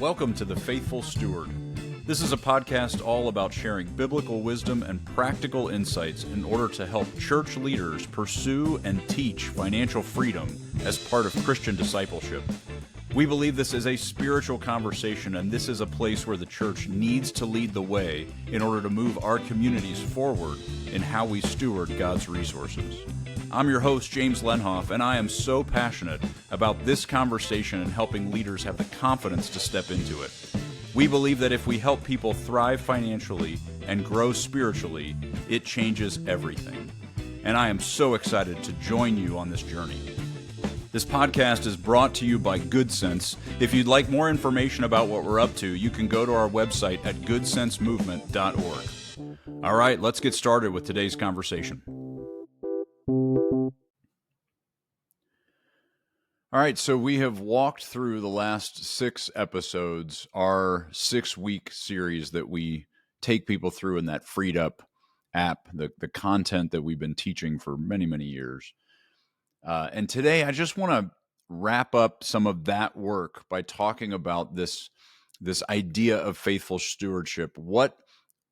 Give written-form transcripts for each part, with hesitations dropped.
Welcome to The Faithful Steward. This is a podcast all about sharing biblical wisdom and practical insights in order to help church leaders pursue and teach financial freedom as part of Christian discipleship. We believe this is a spiritual conversation, and this is a place where the church needs to lead the way in order to move our communities forward in how we steward God's resources. I'm your host, James Lenhoff, and I am so passionate about this conversation and helping leaders have the confidence to step into it. We believe that if we help people thrive financially and grow spiritually, it changes everything. And I am so excited to join you on this journey. This podcast is brought to you by Good Sense. If you'd like more information about what we're up to, you can go to our website at goodsensemovement.org. All right, let's get started with today's conversation. All right, so we have walked through the last 6 episodes, our 6-week series that we take people through in that Freed Up app, the content that we've been teaching for many, many years. And today I just want to wrap up some of that work by talking about this idea of faithful stewardship. What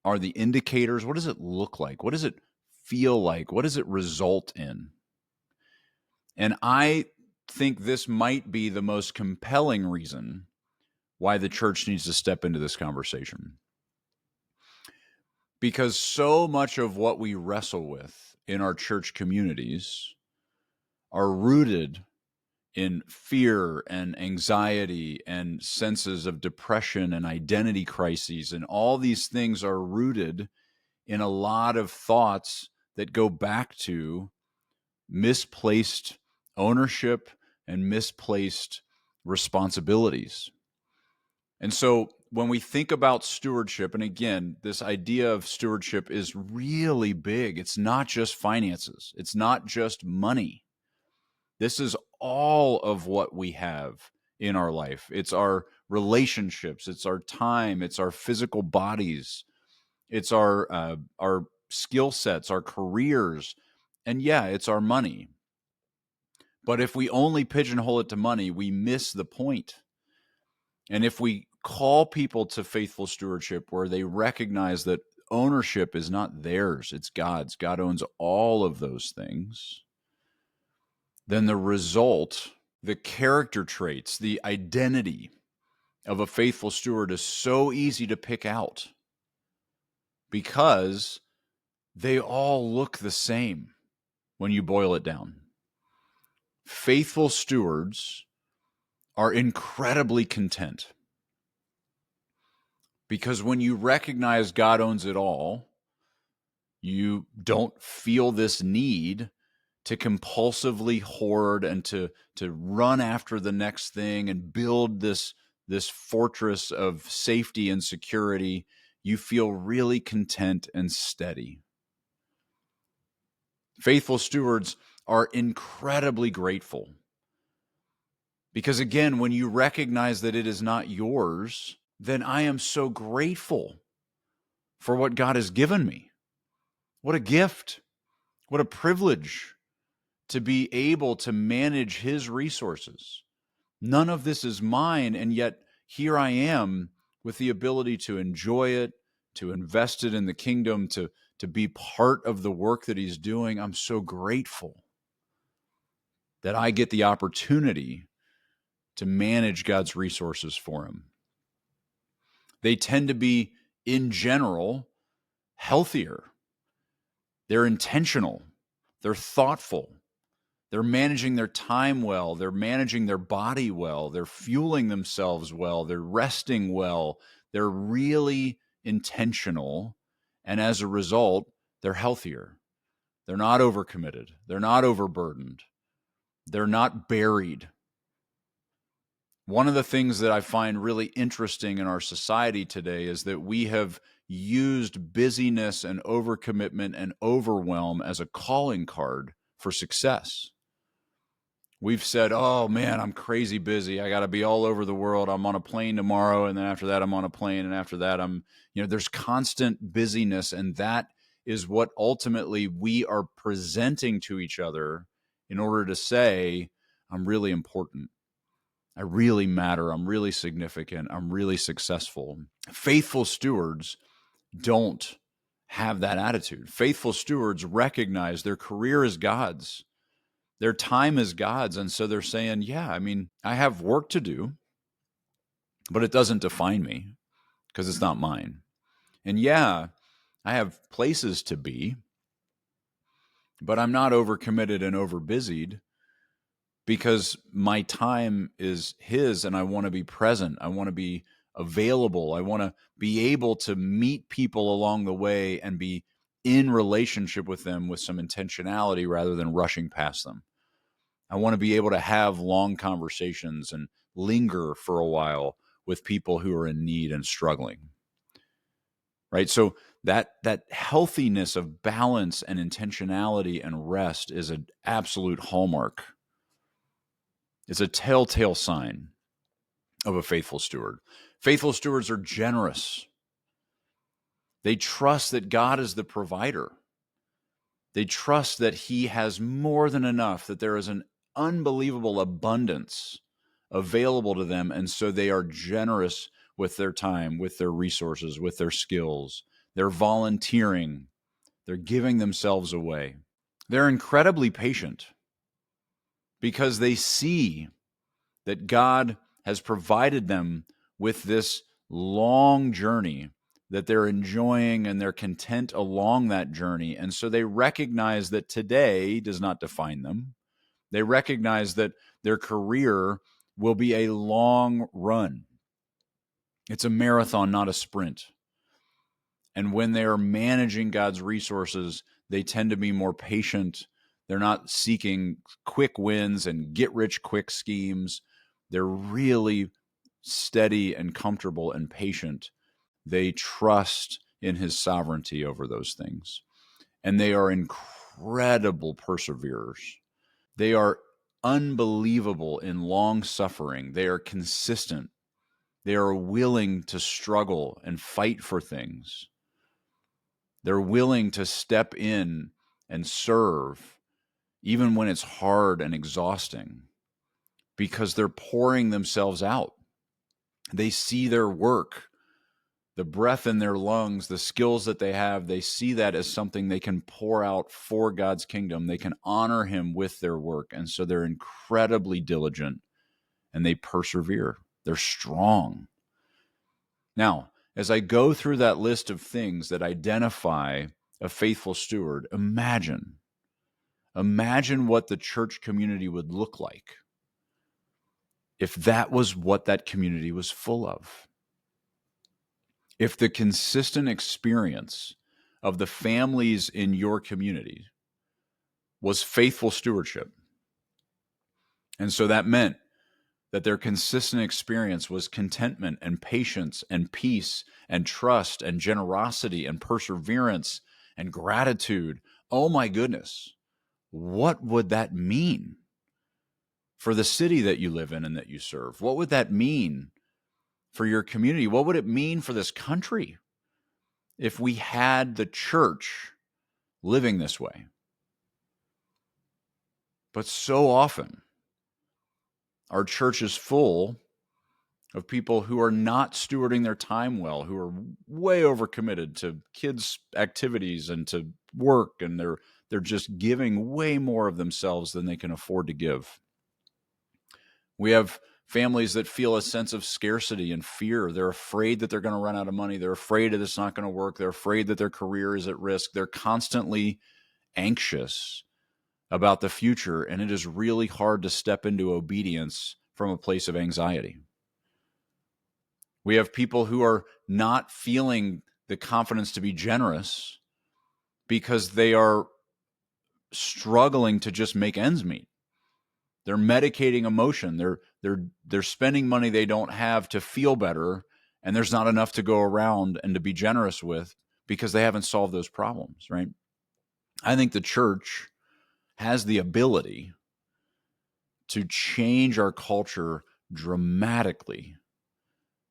are the indicators? What does it look like? What does it feel like? What does it result in? And I think this might be the most compelling reason why the church needs to step into this conversation. Because so much of what we wrestle with in our church communities are rooted in fear and anxiety and senses of depression and identity crises. And all these things are rooted in a lot of thoughts that go back to misplaced ownership and misplaced responsibilities. And so when we think about stewardship, and again, this idea of stewardship is really big. It's not just finances. It's not just money. This is all of what we have in our life. It's our relationships. It's our time. It's our physical bodies. It's our skill sets, our careers. And yeah, it's our money. But if we only pigeonhole it to money, we miss the point. And if we call people to faithful stewardship where they recognize that ownership is not theirs, it's God's, God owns all of those things, then the result, the character traits, the identity of a faithful steward is so easy to pick out because they all look the same when you boil it down. Faithful stewards are incredibly content because when you recognize God owns it all, you don't feel this need to compulsively hoard and to run after the next thing and build this fortress of safety and security. You feel really content and steady. Faithful stewards are incredibly grateful. Because again, when you recognize that it is not yours, then I am so grateful for what God has given me. What a gift. What a privilege to be able to manage His resources. None of this is mine, and yet here I am with the ability to enjoy it, to invest it in the kingdom, to be part of the work that He's doing. I'm so grateful that I get the opportunity to manage God's resources for Him. They tend to be, in general, healthier. They're intentional. They're thoughtful. They're managing their time well. They're managing their body well. They're fueling themselves well. They're resting well. They're really intentional. And as a result, they're healthier. They're not overcommitted. They're not overburdened. They're not buried. One of the things that I find really interesting in our society today is that we have used busyness and overcommitment and overwhelm as a calling card for success. We've said, oh man, I'm crazy busy. I got to be all over the world. I'm on a plane tomorrow. And then after that, I'm on a plane. And after that, there's constant busyness. And that is what ultimately we are presenting to each other in order to say, I'm really important. I really matter. I'm really significant. I'm really successful. Faithful stewards don't have that attitude. Faithful stewards recognize their career is God's, their time is God's. And so they're saying, yeah, I mean, I have work to do, but it doesn't define me because it's not mine. And yeah, I have places to be, but I'm not overcommitted and overbusied because my time is His and I want to be present. I want to be available. I want to be able to meet people along the way and be in relationship with them with some intentionality rather than rushing past them. I want to be able to have long conversations and linger for a while with people who are in need and struggling. Right? So that healthiness of balance and intentionality and rest is an absolute hallmark. It's a telltale sign of a faithful steward. Faithful stewards are generous. They trust that God is the provider. They trust that He has more than enough, that there is an unbelievable abundance available to them, and so they are generous with their time, with their resources, with their skills. They're volunteering. They're giving themselves away. They're incredibly patient because they see that God has provided them with this long journey that they're enjoying, and they're content along that journey. And so they recognize that today does not define them. They recognize that their career will be a long run. It's a marathon, not a sprint. And when they are managing God's resources, they tend to be more patient. They're not seeking quick wins and get rich quick schemes. They're really steady and comfortable and patient. They trust in His sovereignty over those things. And they are incredible perseverers. They are unbelievable in long suffering. They are consistent. They are willing to struggle and fight for things. They're willing to step in and serve, even when it's hard and exhausting, because they're pouring themselves out. They see their work, the breath in their lungs, the skills that they have, they see that as something they can pour out for God's kingdom. They can honor Him with their work. And so they're incredibly diligent and they persevere. They're strong. Now, as I go through that list of things that identify a faithful steward, imagine what the church community would look like if that was what that community was full of. If the consistent experience of the families in your community was faithful stewardship. And so that meant that their consistent experience was contentment and patience and peace and trust and generosity and perseverance and gratitude. Oh my goodness, what would that mean for the city that you live in and that you serve? What would that mean for your community? What would it mean for this country if we had the church living this way? But so often, our church is full of people who are not stewarding their time well, who are way overcommitted to kids' activities and to work, and they're just giving way more of themselves than they can afford to give. We have families that feel a sense of scarcity and fear. They're afraid that they're going to run out of money. They're afraid that it's not going to work. They're afraid that their career is at risk. They're constantly anxious about the future, and it is really hard to step into obedience from a place of anxiety. We have people who are not feeling the confidence to be generous because they are struggling to just make ends meet. They're medicating emotion. They're spending money they don't have to feel better, and there's not enough to go around and to be generous with because they haven't solved those problems, right? I think the church has the ability to change our culture dramatically.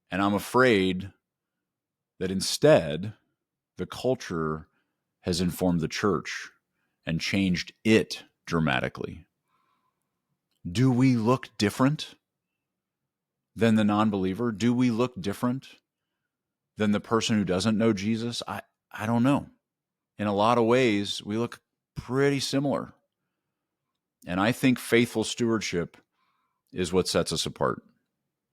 And I'm afraid that instead, the culture has informed the church and changed it dramatically. Do we look different? than the non-believer? Do we look different than the person who doesn't know Jesus? I don't know. In a lot of ways, we look pretty similar. And I think faithful stewardship is what sets us apart.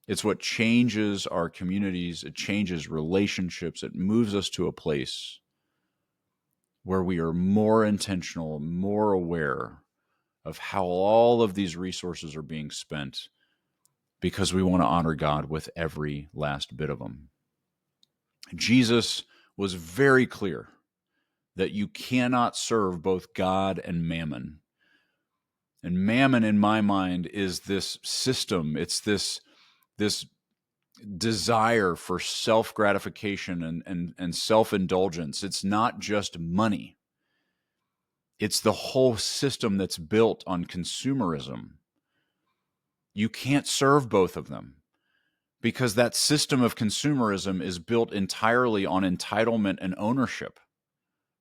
It's what changes our communities. It changes relationships. It moves us to a place where we are more intentional, more aware of how all of these resources are being spent, because we want to honor God with every last bit of them. Jesus was very clear that you cannot serve both God and mammon. And mammon, in my mind, is this system. It's this desire for self-gratification and self-indulgence. It's not just money. It's the whole system that's built on consumerism. You can't serve both of them, because that system of consumerism is built entirely on entitlement and ownership,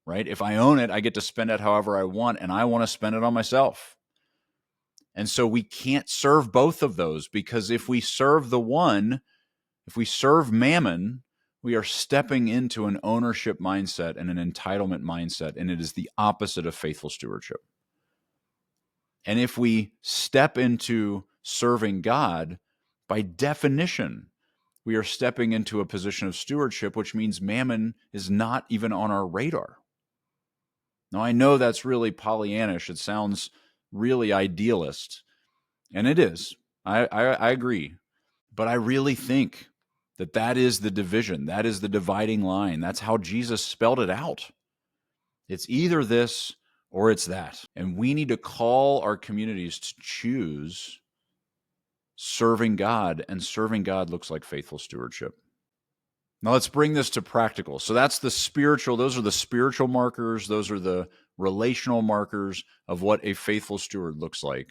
right? If I own it, I get to spend it however I want, and I want to spend it on myself. And so we can't serve both of those, because if we serve the one, if we serve mammon, we are stepping into an ownership mindset and an entitlement mindset, and it is the opposite of faithful stewardship. And if we step into serving God, by definition, we are stepping into a position of stewardship, which means mammon is not even on our radar. Now, I know that's really Pollyannish. It sounds really idealist, and it is. I agree. But I really think that that is the division. That is the dividing line. That's how Jesus spelled it out. It's either this or it's that. And we need to call our communities to choose serving God, and serving God looks like faithful stewardship. Now let's bring this to practical. So that's the spiritual, those are the spiritual markers, those are the relational markers of what a faithful steward looks like.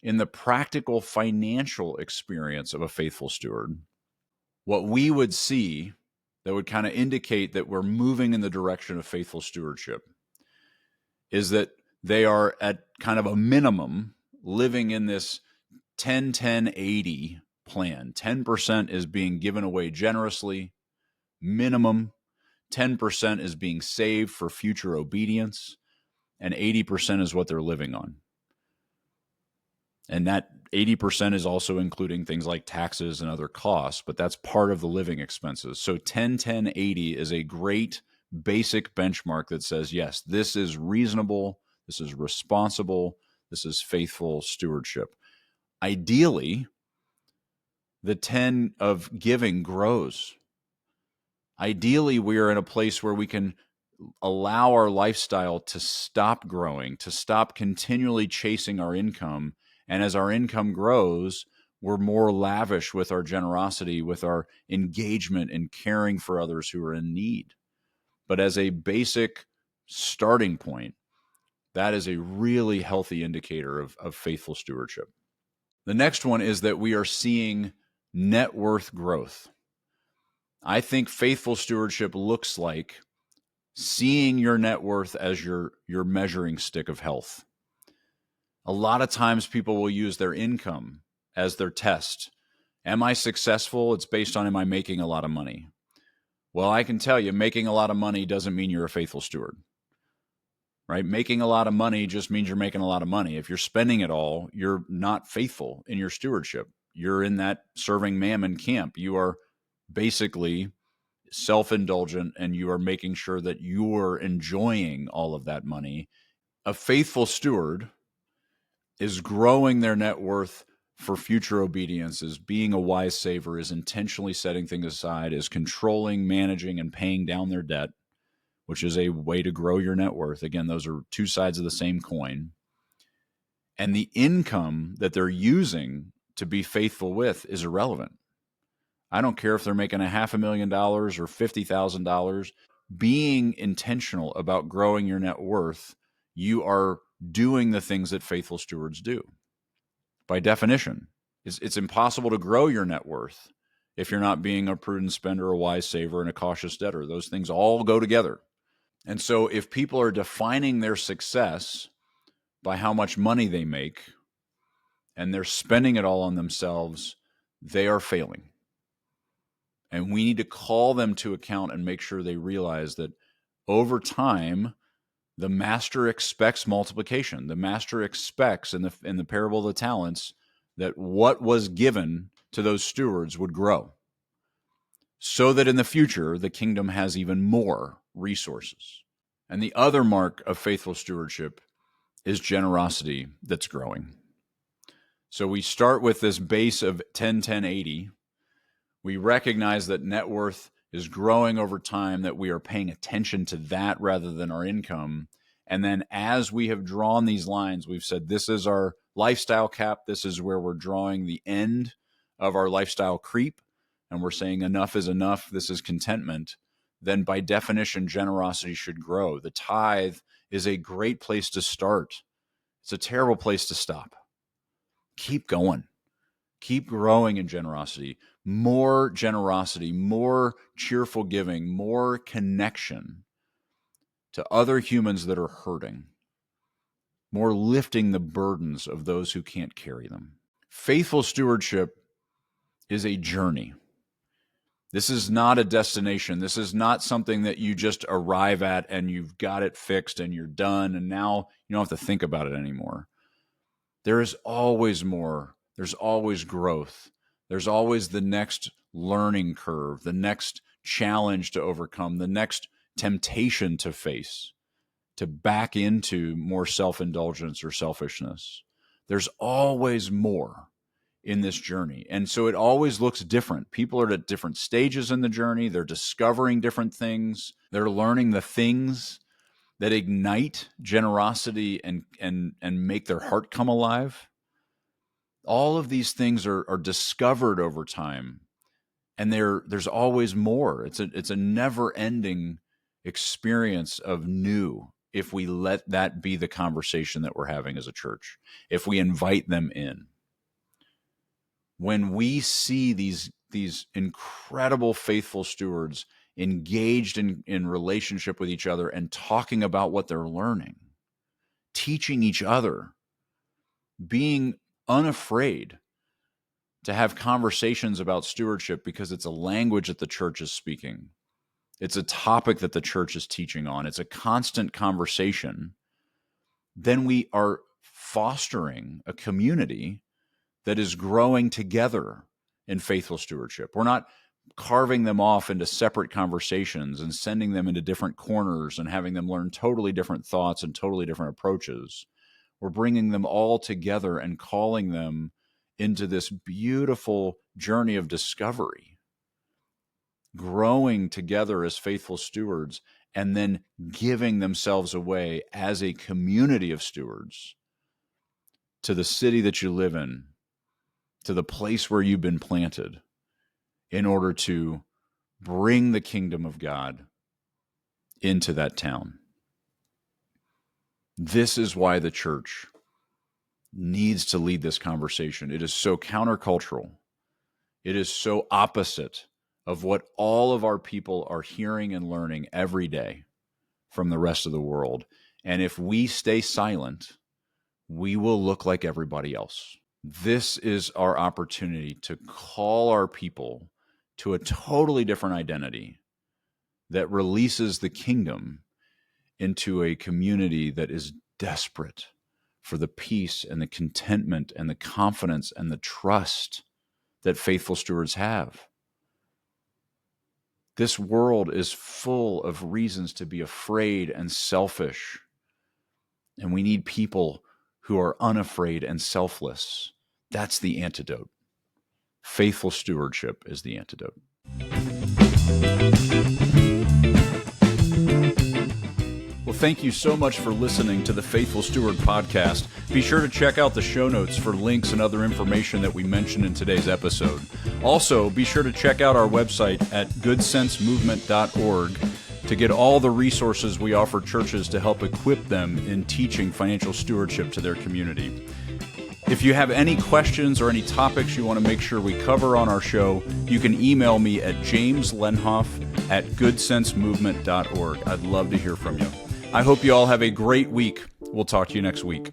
In the practical financial experience of a faithful steward, what we would see that would kind of indicate that we're moving in the direction of faithful stewardship is that they are at kind of a minimum living in this 10-10-80 plan. 10% is being given away generously, minimum. 10% is being saved for future obedience, and 80% is what they're living on. And that 80% is also including things like taxes and other costs, but that's part of the living expenses. So 10-10-80 is a great basic benchmark that says, yes, this is reasonable, this is responsible, this is faithful stewardship. Ideally, the 10 of giving grows. Ideally, we are in a place where we can allow our lifestyle to stop growing, to stop continually chasing our income. And as our income grows, we're more lavish with our generosity, with our engagement in caring for others who are in need. But as a basic starting point, that is a really healthy indicator of faithful stewardship. The next one is that we are seeing net worth growth. I think faithful stewardship looks like seeing your net worth as your measuring stick of health. A lot of times people will use their income as their test. Am I successful? It's based on, am I making a lot of money? Well, I can tell you, making a lot of money doesn't mean you're a faithful steward, right? Making a lot of money just means you're making a lot of money. If you're spending it all, you're not faithful in your stewardship. You're in that serving mammon camp. You are basically self-indulgent, and you are making sure that you're enjoying all of that money. A faithful steward is growing their net worth for future obedience, is being a wise saver, is intentionally setting things aside, is controlling, managing, and paying down their debt, which is a way to grow your net worth. Again, those are two sides of the same coin. And the income that they're using to be faithful with is irrelevant. I don't care if they're making $500,000 or $50,000. Being intentional about growing your net worth, you are doing the things that faithful stewards do. By definition, it's impossible to grow your net worth if you're not being a prudent spender, a wise saver, and a cautious debtor. Those things all go together. And so if people are defining their success by how much money they make, and they're spending it all on themselves, they are failing. And we need to call them to account and make sure they realize that over time, the master expects multiplication. The master expects in the parable of the talents that what was given to those stewards would grow, so that in the future, the kingdom has even more resources. And the other mark of faithful stewardship is generosity that's growing. So we start with this base of 10, 10, 80. We recognize that net worth is growing over time, that we are paying attention to that rather than our income. And then as we have drawn these lines, we've said this is our lifestyle cap. This is where we're drawing the end of our lifestyle creep. And we're saying enough is enough. This is contentment. Then by definition, generosity should grow. The tithe is a great place to start. It's a terrible place to stop. Keep going. Keep growing in generosity. More generosity, more cheerful giving, more connection to other humans that are hurting, more lifting the burdens of those who can't carry them. Faithful stewardship is a journey. This is not a destination. This is not something that you just arrive at and you've got it fixed and you're done and now you don't have to think about it anymore. There is always more. There's always growth. There's always the next learning curve, the next challenge to overcome, the next temptation to face, to back into more self-indulgence or selfishness. There's always more in this journey. And so it always looks different. People are at different stages in the journey. They're discovering different things. They're learning the things that ignite generosity and make their heart come alive. All of these things are discovered over time, and there's always more. It's a never-ending experience of new if we let that be the conversation that we're having as a church, if we invite them in. When we see these incredible faithful stewards engaged in relationship with each other and talking about what they're learning, teaching each other, being unafraid to have conversations about stewardship because it's a language that the church is speaking. It's a topic that the church is teaching on. It's a constant conversation. Then we are fostering a community that is growing together in faithful stewardship. We're not carving them off into separate conversations and sending them into different corners and having them learn totally different thoughts and totally different approaches. We're bringing them all together and calling them into this beautiful journey of discovery, growing together as faithful stewards, and then giving themselves away as a community of stewards to the city that you live in, to the place where you've been planted, in order to bring the kingdom of God into that town. This is why the church needs to lead this conversation. It is so countercultural. It is so opposite of what all of our people are hearing and learning every day from the rest of the world. And if we stay silent, we will look like everybody else. This is our opportunity to call our people to a totally different identity that releases the kingdom into a community that is desperate for the peace and the contentment and the confidence and the trust that faithful stewards have. This world is full of reasons to be afraid and selfish, and we need people who are unafraid and selfless. That's the antidote. Faithful stewardship is the antidote. Well, thank you so much for listening to the Faithful Steward podcast. Be sure to check out the show notes for links and other information that we mentioned in today's episode. Also, be sure to check out our website at goodsensemovement.org to get all the resources we offer churches to help equip them in teaching financial stewardship to their community. If you have any questions or any topics you want to make sure we cover on our show, you can email me at jameslenhoff@goodsensemovement.org. I'd love to hear from you. I hope you all have a great week. We'll talk to you next week.